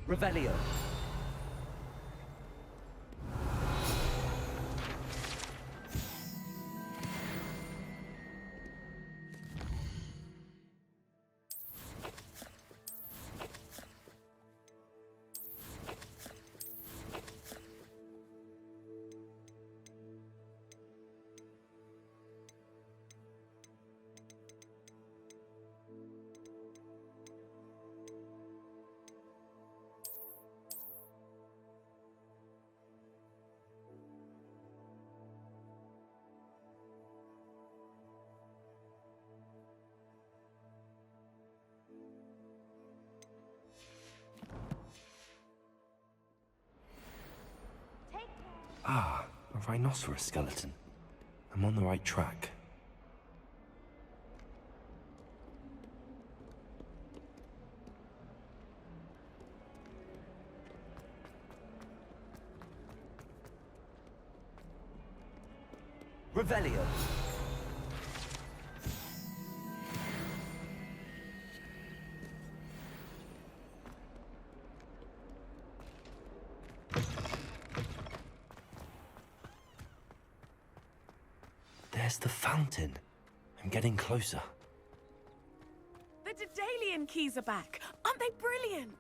Revelio. Ah, a rhinoceros skeleton. I'm on the right track. Revelio. There's the fountain. I'm getting closer. The Daedalian keys are back. Aren't they brilliant?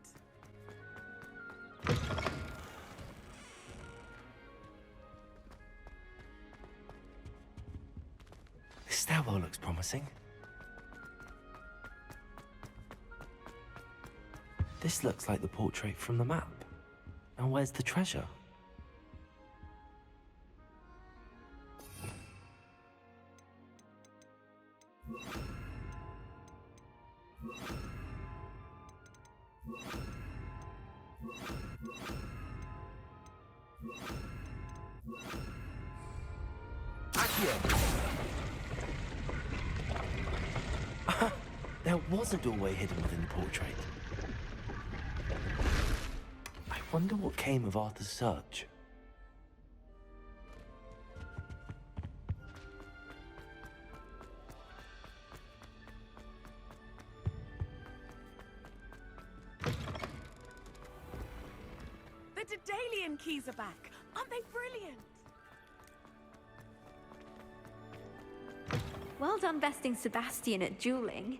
This stairwell looks promising. This looks like the portrait from the map. Now where's the treasure? There was a doorway hidden within the portrait. I wonder what came of Arthur's search. The Daedalian keys are back. Aren't they brilliant? Well done besting Sebastian at dueling.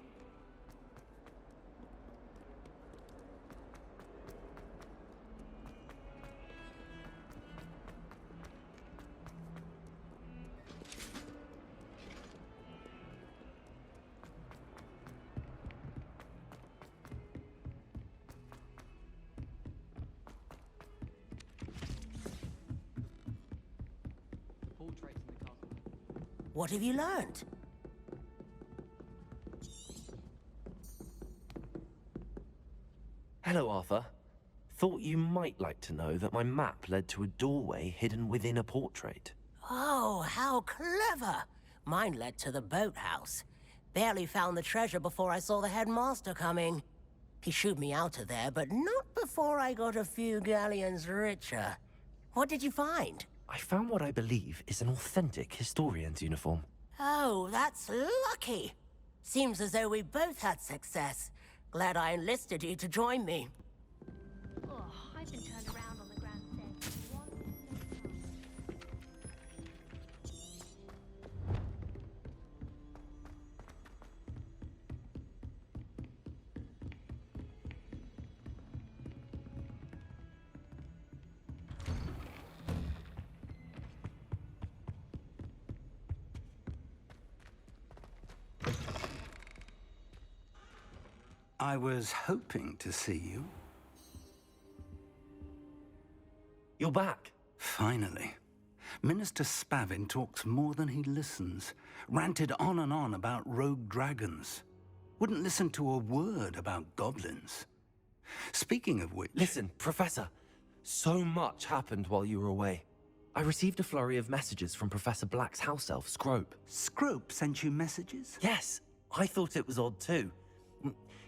What have you learned? Hello, Arthur. Thought you might like to know that my map led to a doorway hidden within a portrait. Oh, how clever! Mine led to the boathouse. Barely found the treasure before I saw the headmaster coming. He shooed me out of there, but not before I got a few galleons richer. What did you find? I found what I believe is an authentic historian's uniform. Oh, that's lucky. Seems as though we both had success. Glad I enlisted you to join me. Oh, I've been turned around on the grand stairs. I was hoping to see you. You're back. Finally. Minister Spavin talks more than he listens. Ranted on and on about rogue dragons. Wouldn't listen to a word about goblins. Speaking of which... Listen, Professor. So much happened while you were away. I received a flurry of messages from Professor Black's house elf, Scrope. Scrope sent you messages? Yes, I thought it was odd too.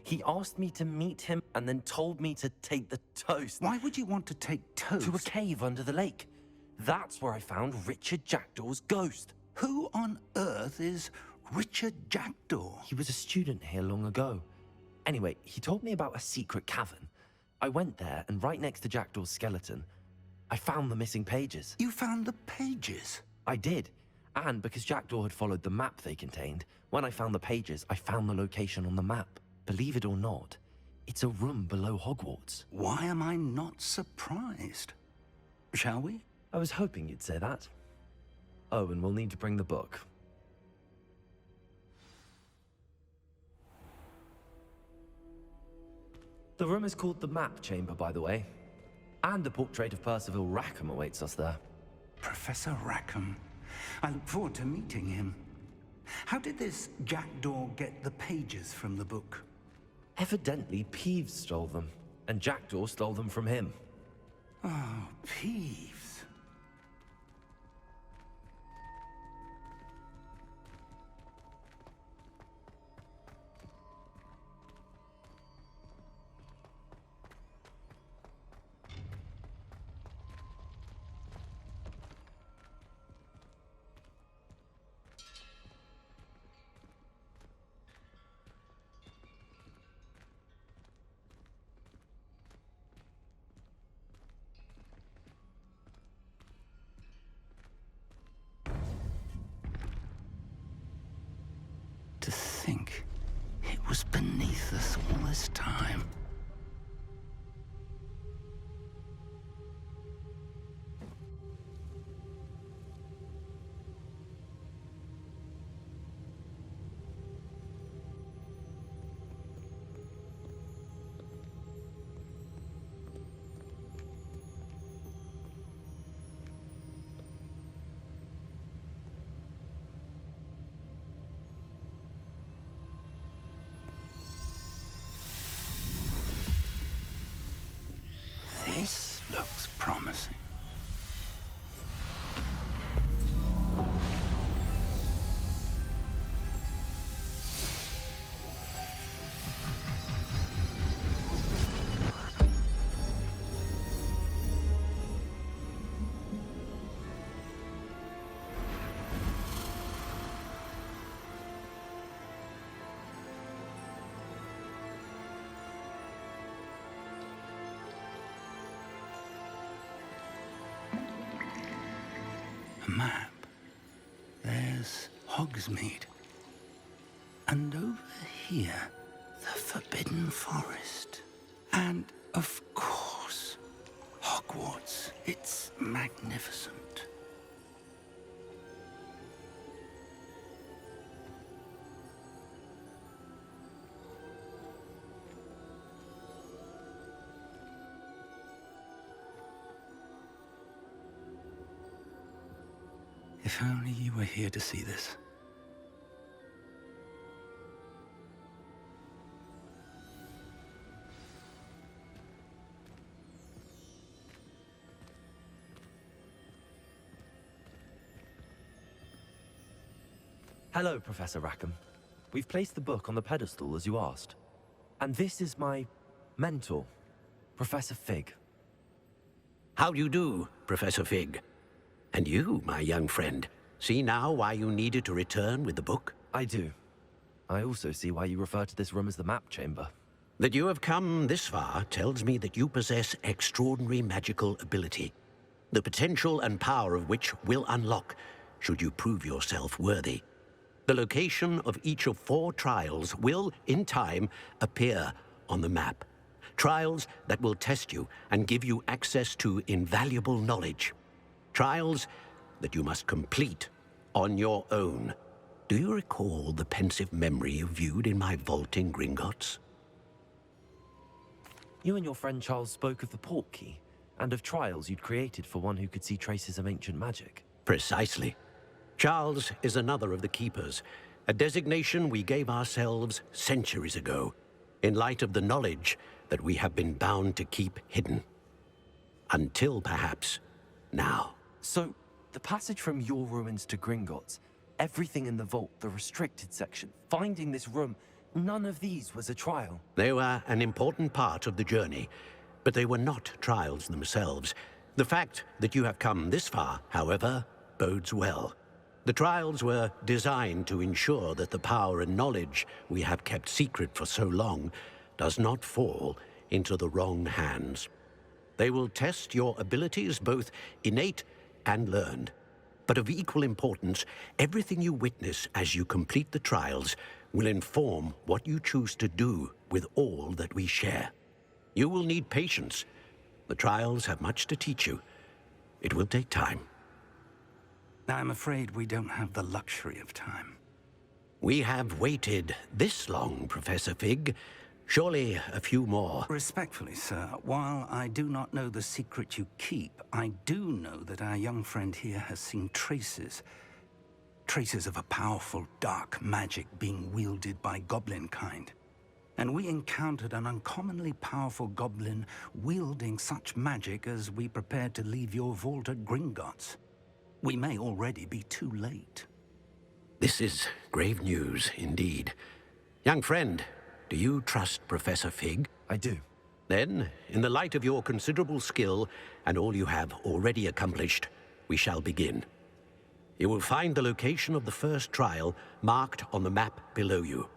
He asked me to meet him and then told me to take the toast. Why would you want to take toast? To a cave under the lake. That's where I found Richard Jackdaw's ghost. Who on earth is Richard Jackdaw? He was a student here long ago. Anyway, he told me about a secret cavern. I went there, and right next to Jackdaw's skeleton, I found the missing pages. You found the pages? I did. And because Jackdaw had followed the map they contained, when I found the pages, I found the location on the map. Believe it or not, it's a room below Hogwarts. Why am I not surprised? Shall we? I was hoping you'd say that. Oh, and we'll need to bring the book. The room is called the Map Chamber, by the way. And a portrait of Percival Rackham awaits us there. Professor Rackham. I look forward to meeting him. How did this Jackdaw get the pages from the book? Evidently, Peeves stole them, and Jackdaw stole them from him. Oh, Peeves. To think it was beneath us all this time. This looks promising. Map. There's Hogsmeade. And over here, the Forbidden Forest. And, of course, Hogwarts. It's magnificent. If only you were here to see this. Hello, Professor Rackham. We've placed the book on the pedestal as you asked. And this is my mentor, Professor Fig. How do you do, Professor Fig? And you, my young friend, see now why you needed to return with the book? I do. I also see why you refer to this room as the Map Chamber. That you have come this far tells me that you possess extraordinary magical ability, the potential and power of which will unlock should you prove yourself worthy. The location of each of 4 trials will, in time, appear on the map. Trials that will test you and give you access to invaluable knowledge. Trials that you must complete on your own. Do you recall the pensive memory you viewed in my vault in Gringotts? You and your friend Charles spoke of the Portkey, and of trials you'd created for one who could see traces of ancient magic. Precisely. Charles is another of the Keepers, a designation we gave ourselves centuries ago, in light of the knowledge that we have been bound to keep hidden. Until, perhaps, now. So, the passage from your ruins to Gringotts, everything in the vault, the restricted section, finding this room, none of these was a trial. They were an important part of the journey, but they were not trials themselves. The fact that you have come this far, however, bodes well. The trials were designed to ensure that the power and knowledge we have kept secret for so long does not fall into the wrong hands. They will test your abilities, both innate and learned. But of equal importance, everything you witness as you complete the trials will inform what you choose to do with all that we share. You will need patience. The trials have much to teach you. It will take time. I'm afraid we don't have the luxury of time. We have waited this long, Professor Fig. Surely a few more. Respectfully, sir, while I do not know the secret you keep, I do know that our young friend here has seen traces of a powerful dark magic being wielded by goblin kind. And we encountered an uncommonly powerful goblin wielding such magic as we prepared to leave your vault at Gringotts. We may already be too late. This is grave news indeed. Young friend, do you trust Professor Fig? I do. Then, in the light of your considerable skill and all you have already accomplished, we shall begin. You will find the location of the first trial marked on the map below you.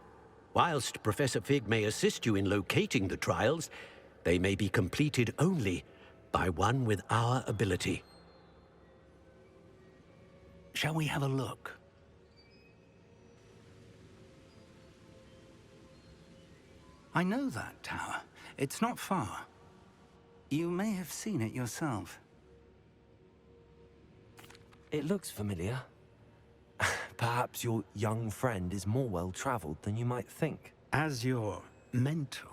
Whilst Professor Fig may assist you in locating the trials, they may be completed only by one with our ability. Shall we have a look? I know that tower. It's not far. You may have seen it yourself. It looks familiar. Perhaps your young friend is more well-traveled than you might think. As your mentor,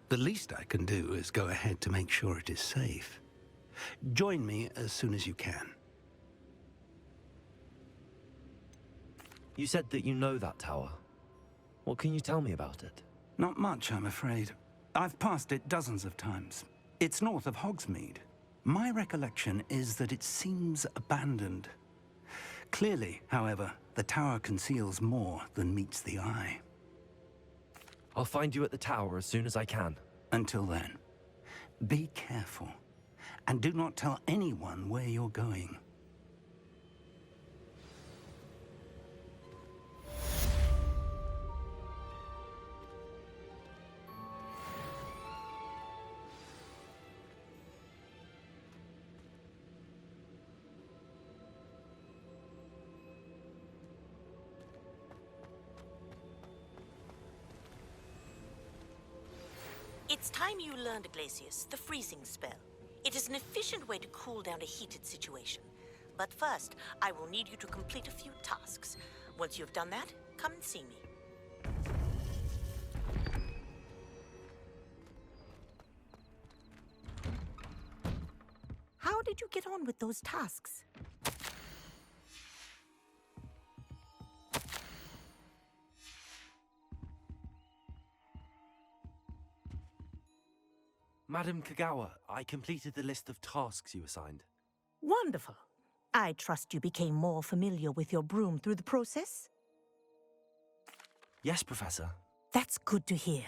the least I can do is go ahead to make sure it is safe. Join me as soon as you can. You said that you know that tower. What can you tell me about it? Not much, I'm afraid. I've passed it dozens of times. It's north of Hogsmeade. My recollection is that it seems abandoned. Clearly, however, the tower conceals more than meets the eye. I'll find you at the tower as soon as I can. Until then, be careful, and do not tell anyone where you're going. It's time you learned, Glacius, the freezing spell. It is an efficient way to cool down a heated situation. But first, I will need you to complete a few tasks. Once you've done that, come and see me. How did you get on with those tasks? Madam Kagawa, I completed the list of tasks you assigned. Wonderful. I trust you became more familiar with your broom through the process? Yes, Professor. That's good to hear.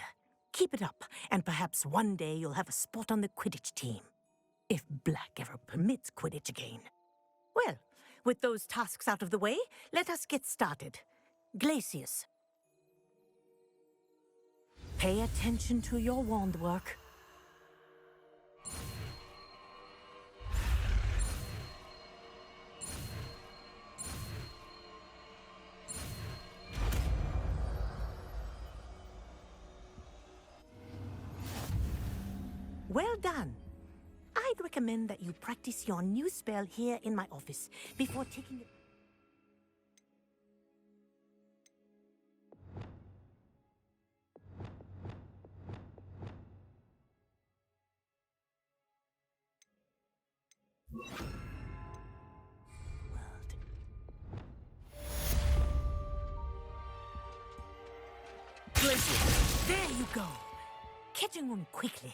Keep it up, and perhaps one day you'll have a spot on the Quidditch team. If Black ever permits Quidditch again. Well, with those tasks out of the way, let us get started. Glacius. Pay attention to your wand work. Well done. I'd recommend that you practice your new spell here in my office before taking it. Glacius! There you go. Catching on quickly.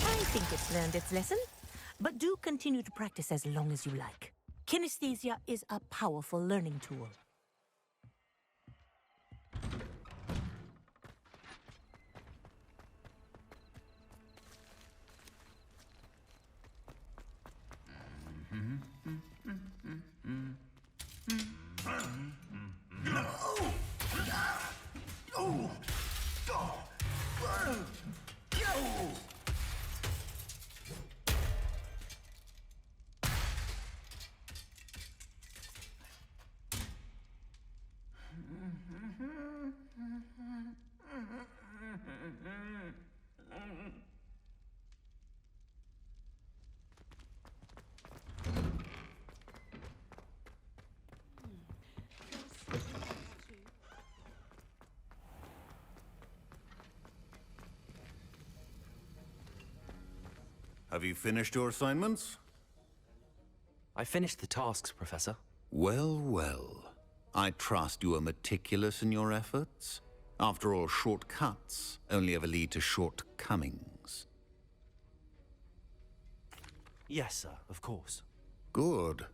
I think it's learned its lesson, but do continue to practice as long as you like. Kinesthesia is a powerful learning tool. Have you finished your assignments? I finished the tasks, Professor. Well, well. I trust you are meticulous in your efforts. After all, shortcuts only ever lead to shortcomings. Yes, sir, of course. Good.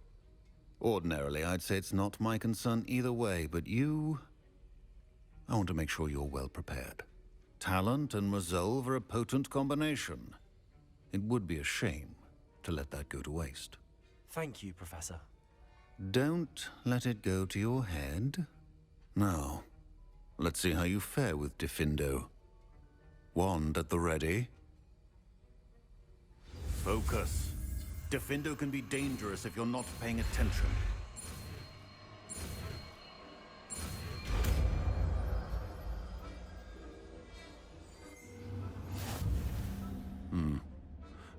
Ordinarily, I'd say it's not my concern either way, but you... I want to make sure you're well prepared. Talent and resolve are a potent combination. It would be a shame to let that go to waste. Thank you, Professor. Don't let it go to your head. Now, let's see how you fare with Diffindo. Wand at the ready. Focus. Diffindo can be dangerous if you're not paying attention.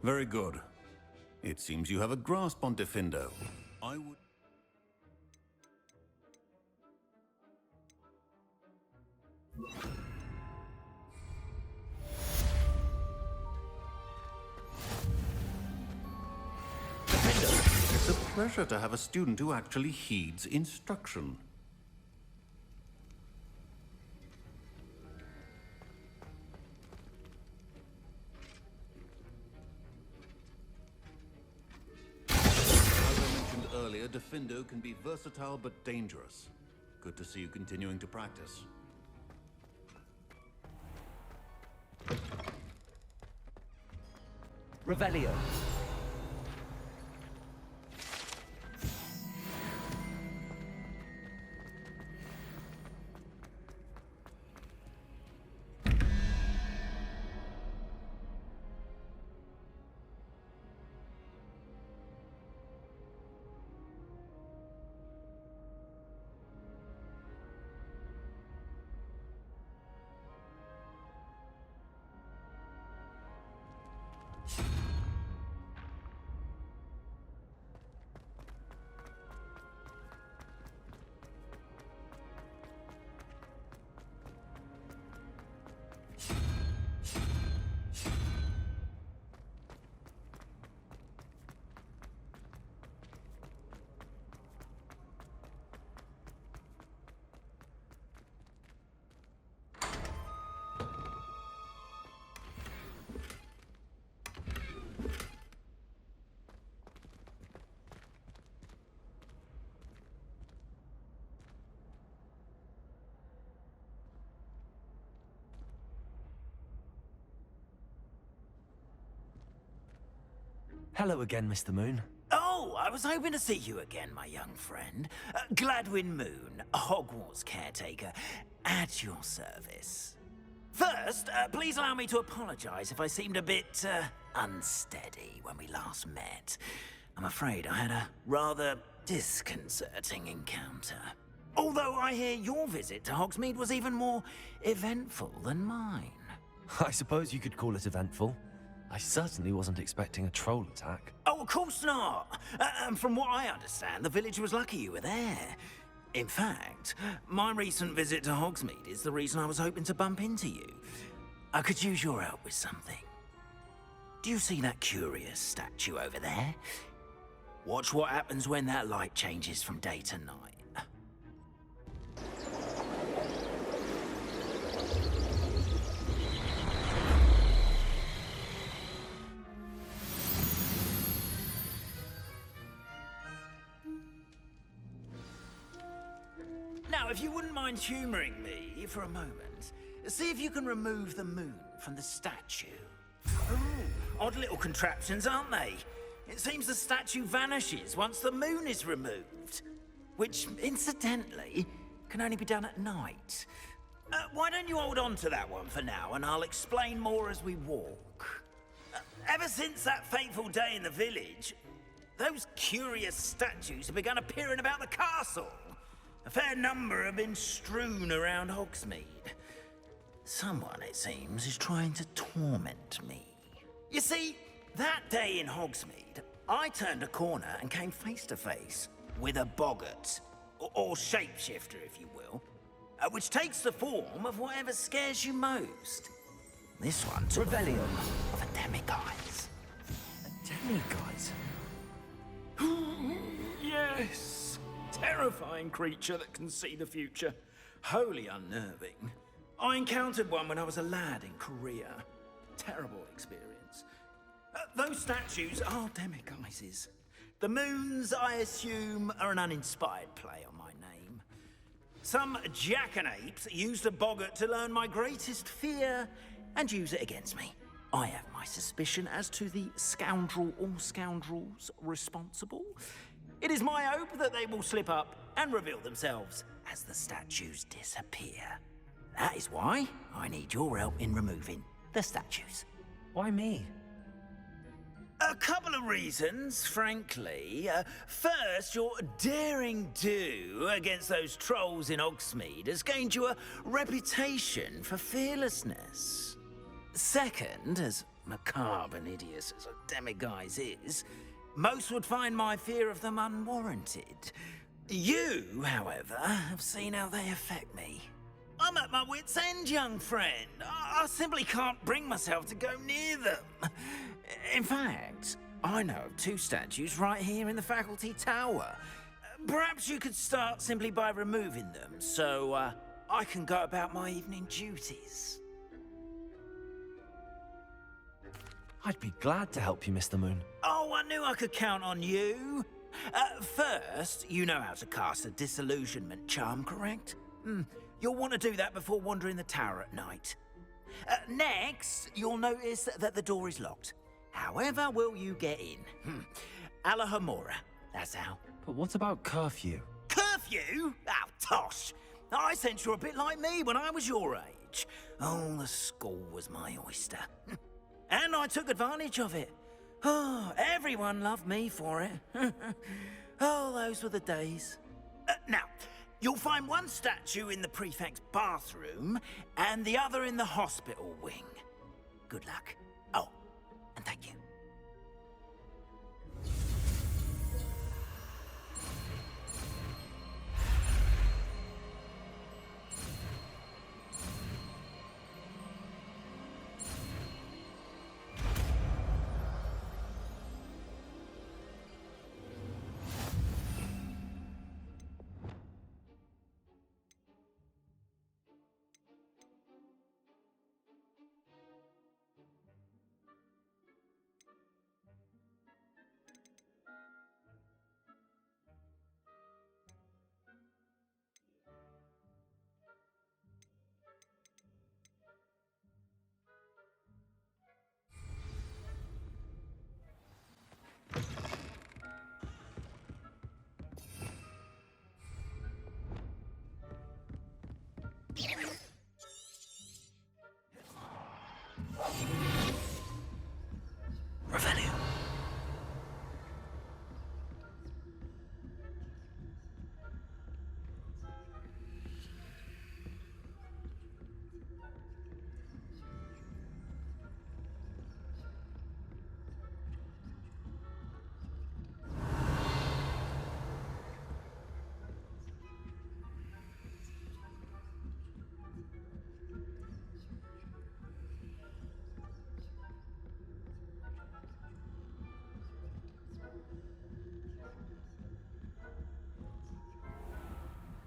Very good. It seems you have a grasp on Diffindo. I would... It's a pleasure to have a student who actually heeds instruction. Earlier, Diffindo can be versatile but dangerous. Good to see you continuing to practice. Revelio. Hello again, Mr. Moon. Oh, I was hoping to see you again, my young friend. Gladwin Moon, Hogwarts caretaker, at your service. First, please allow me to apologize if I seemed a bit, unsteady when we last met. I'm afraid I had a rather disconcerting encounter. Although I hear your visit to Hogsmeade was even more eventful than mine. I suppose you could call it eventful. I certainly wasn't expecting a troll attack. Oh, of course not. And from what I understand, the village was lucky you were there. In fact, my recent visit to Hogsmeade is the reason I was hoping to bump into you. I could use your help with something. Do you see that curious statue over there? Watch what happens when that light changes from day to night. Now, if you wouldn't mind humoring me for a moment, see if you can remove the moon from the statue. Ooh, odd little contraptions, aren't they? It seems the statue vanishes once the moon is removed. Which, incidentally, can only be done at night. Why don't you hold on to that one for now, and I'll explain more as we walk. Ever since that fateful day in the village, those curious statues have begun appearing about the castle. A fair number have been strewn around Hogsmeade. Someone, it seems, is trying to torment me. You see, that day in Hogsmeade, I turned a corner and came face to face with a boggart, or shapeshifter, if you will, which takes the form of whatever scares you most. This one took the form of a demiguise. Demi-guys. Yes! Terrifying creature that can see the future. Wholly unnerving. I encountered one when I was a lad in Korea. Terrible experience. Those statues are demiguises. The moons, I assume, are an uninspired play on my name. Some jackanapes used a boggart to learn my greatest fear and use it against me. I have my suspicion as to the scoundrel or scoundrels responsible. It is my hope that they will slip up and reveal themselves as the statues disappear. That is why I need your help in removing the statues. Why me? A couple of reasons, frankly. First, your daring do against those trolls in Hogsmeade has gained you a reputation for fearlessness. Second, as macabre and hideous as a demiguise is, most would find my fear of them unwarranted. You, however, have seen how they affect me. I'm at my wit's end, young friend. I simply can't bring myself to go near them. In fact, I know of 2 statues right here in the faculty tower. Perhaps you could start simply by removing them, so I can go about my evening duties. I'd be glad to help you, Mr. Moon. Oh, I knew I could count on you. First, you know how to cast a disillusionment charm, correct? You'll want to do that before wandering the tower at night. Next, you'll notice that the door is locked. However will you get in? Alahomora, that's how. But what about curfew? Curfew? Oh, tosh! I sense you're a bit like me when I was your age. Oh, the school was my oyster. And I took advantage of it. Oh, everyone loved me for it. Oh, those were the days. Now, you'll find one statue in the prefect's bathroom and the other in the hospital wing. Good luck. Oh, and thank you. Revelio.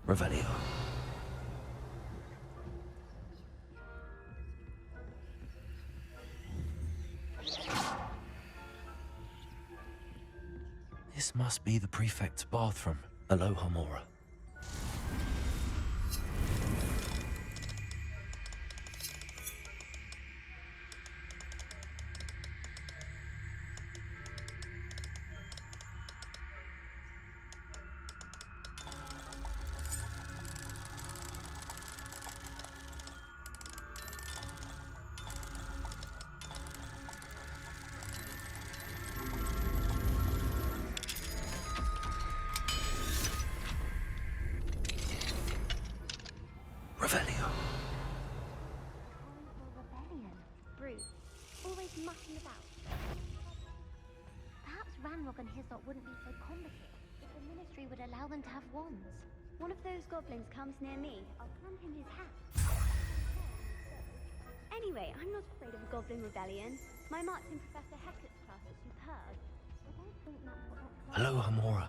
Revelio. This must be the prefect's bathroom. Alohomora. Revelio. Rebellion. Brute. Always mucking about. Perhaps Ranrock and Hislop wouldn't be so combative if the Ministry would allow them to have wands. One of those goblins comes near me, I'll plant him his hat. Anyway, I'm not afraid of a goblin rebellion. My marks in Professor Hector's class superb. I don't think that's what that Hello, Hamora.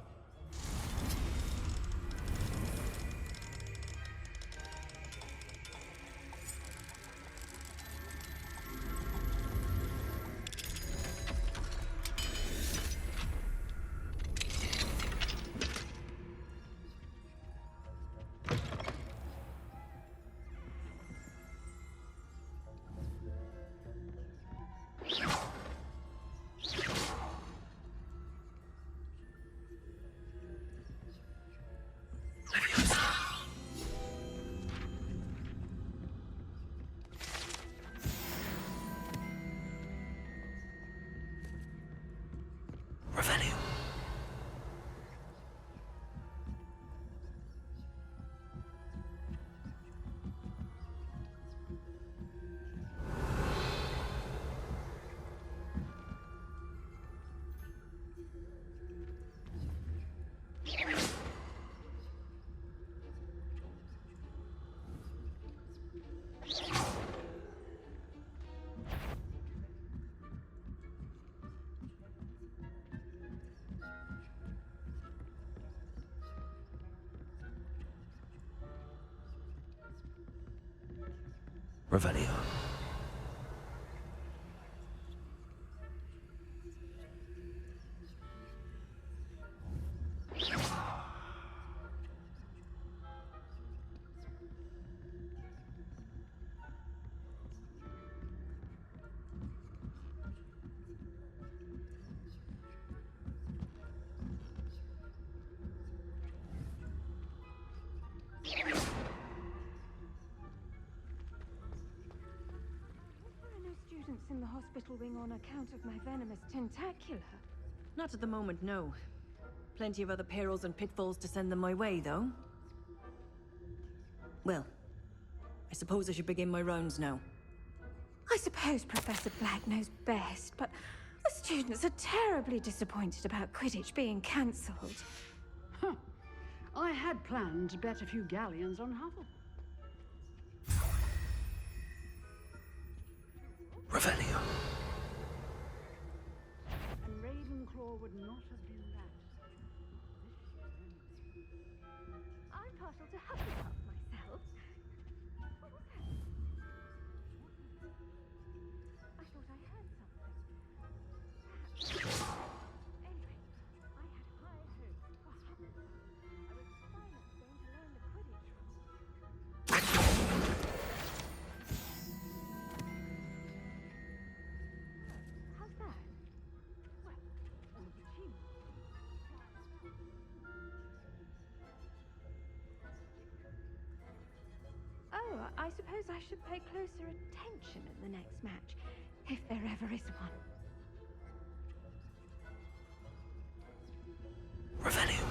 Revelio. Revelio. Students in the hospital wing on account of my venomous tentacula. Not at the moment, no. Plenty of other perils and pitfalls to send them my way, though. Well, I suppose I should begin my rounds now. I suppose Professor Black knows best, but the students are terribly disappointed about Quidditch being cancelled. Huh. I had planned to bet a few galleons on Huffle. Revelio. And Ravenclaw would not have been that. I'm partial to Hufflepuff myself. What was that? I thought I heard something. Anyway, I had high hopes for Hufflepuff. I was finally going to learn the Quidditch rules. How's that? Well, all the team. Oh, I suppose I should pay closer attention at the next match, if there ever is one. Revelio.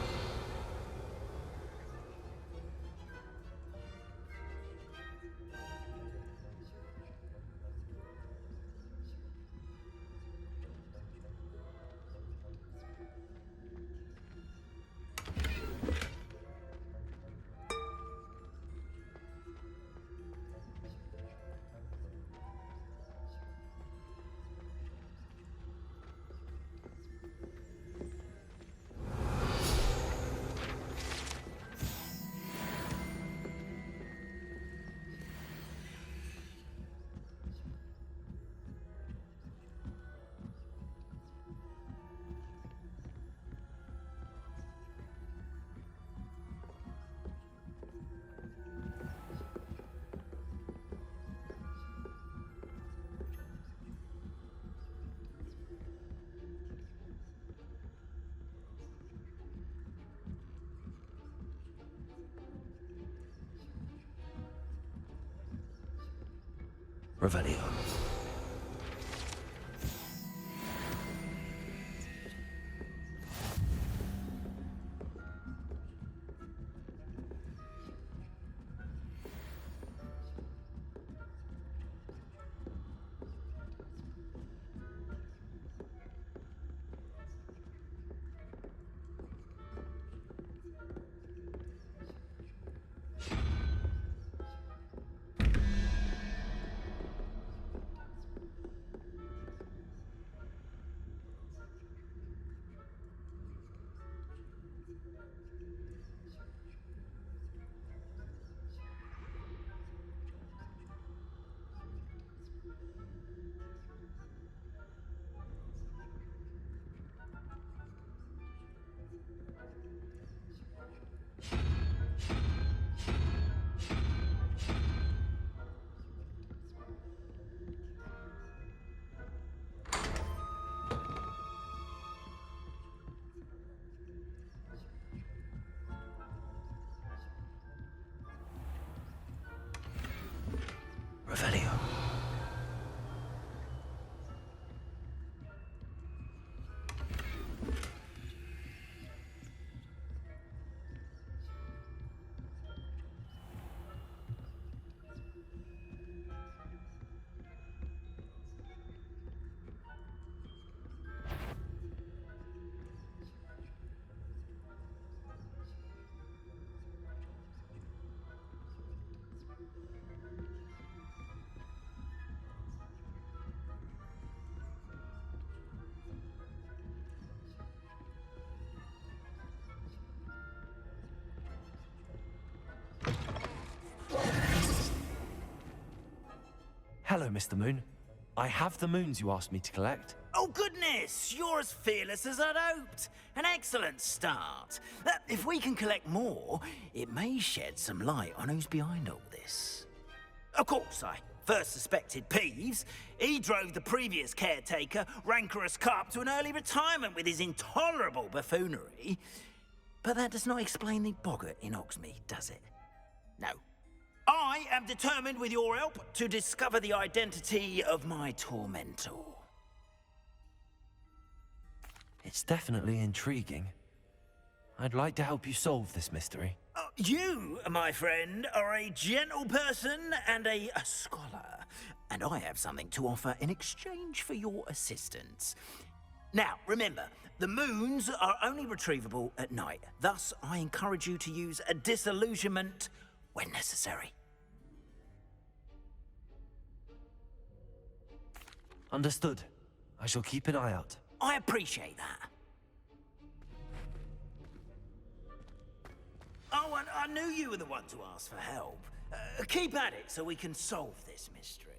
Revelio. Hello, Mr. Moon. I have the moons you asked me to collect. Oh, goodness! You're as fearless as I'd hoped. An excellent start. If we can collect more, it may shed some light on who's behind all this. Of course, I first suspected Peeves. He drove the previous caretaker, Rancorous Carp, to an early retirement with his intolerable buffoonery. But that does not explain the boggart in Hogsmeade, does it? No. I am determined, with your help, to discover the identity of my tormentor. It's definitely intriguing. I'd like to help you solve this mystery. You, my friend, are a gentle person and a scholar, and I have something to offer in exchange for your assistance. Now, remember, the moons are only retrievable at night. Thus, I encourage you to use a disillusionment when necessary. Understood. I shall keep an eye out. I appreciate that. Oh, and I knew you were the one to ask for help. Keep at it so we can solve this mystery.